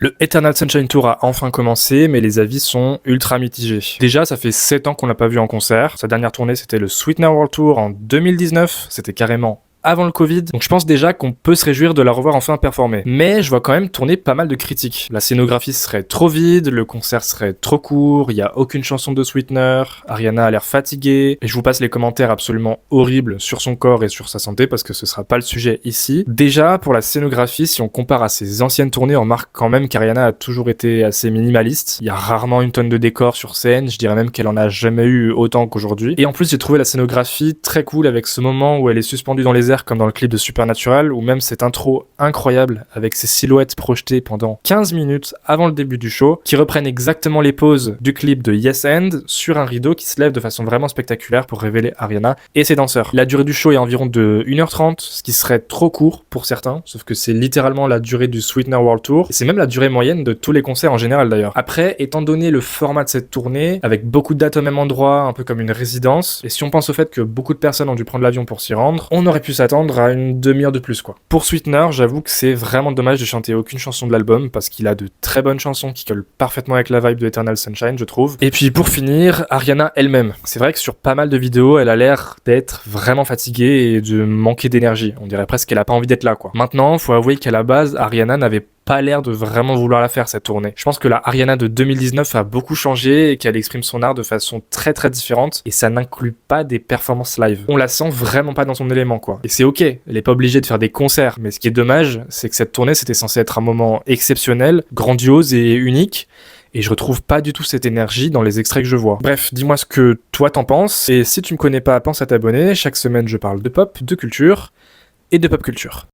Le Eternal Sunshine Tour a enfin commencé, mais les avis sont ultra mitigés. Déjà, ça fait 7 ans qu'on l'a pas vu en concert. Sa dernière tournée, c'était le Sweetener World Tour en 2019. C'était carrément avant le Covid, donc je pense déjà qu'on peut se réjouir de la revoir enfin performer. Mais je vois quand même tourner pas mal de critiques. La scénographie serait trop vide, le concert serait trop court, il y a aucune chanson de Sweetener, Ariana a l'air fatiguée, et je vous passe les commentaires absolument horribles sur son corps et sur sa santé parce que ce sera pas le sujet ici. Déjà, pour la scénographie, si on compare à ses anciennes tournées, on remarque quand même qu'Ariana a toujours été assez minimaliste. Il y a rarement une tonne de décors sur scène, je dirais même qu'elle en a jamais eu autant qu'aujourd'hui. Et en plus, j'ai trouvé la scénographie très cool avec ce moment où elle est suspendue dans les airs comme dans le clip de Supernatural, ou même cette intro incroyable avec ses silhouettes projetées pendant 15 minutes avant le début du show, qui reprennent exactement les poses du clip de Yes And sur un rideau qui se lève de façon vraiment spectaculaire pour révéler Ariana et ses danseurs. La durée du show est environ de 1h30, ce qui serait trop court pour certains, sauf que c'est littéralement la durée du Sweetener World Tour, et c'est même la durée moyenne de tous les concerts en général d'ailleurs. Après, étant donné le format de cette tournée, avec beaucoup de dates au même endroit, un peu comme une résidence, et si on pense au fait que beaucoup de personnes ont dû prendre l'avion pour s'y rendre, on aurait pu s'attendre à une demi-heure de plus quoi. Pour Sweetener, j'avoue que c'est vraiment dommage de chanter aucune chanson de l'album parce qu'il a de très bonnes chansons qui collent parfaitement avec la vibe de Eternal Sunshine, je trouve. Et puis pour finir, Ariana elle-même. C'est vrai que sur pas mal de vidéos, elle a l'air d'être vraiment fatiguée et de manquer d'énergie. On dirait presque qu'elle a pas envie d'être là quoi. Maintenant, faut avouer qu'à la base, Ariana n'avait pas l'air de vraiment vouloir la faire cette tournée. Je pense que la Ariana de 2019 a beaucoup changé et qu'elle exprime son art de façon très très différente et ça n'inclut pas des performances live. On la sent vraiment pas dans son élément quoi. Et c'est ok, elle est pas obligée de faire des concerts, mais ce qui est dommage, c'est que cette tournée c'était censé être un moment exceptionnel, grandiose et unique. Et je retrouve pas du tout cette énergie dans les extraits que je vois. Bref, dis-moi ce que toi t'en penses, et si tu me connais pas, pense à t'abonner. Chaque semaine je parle de pop, de culture et de pop culture.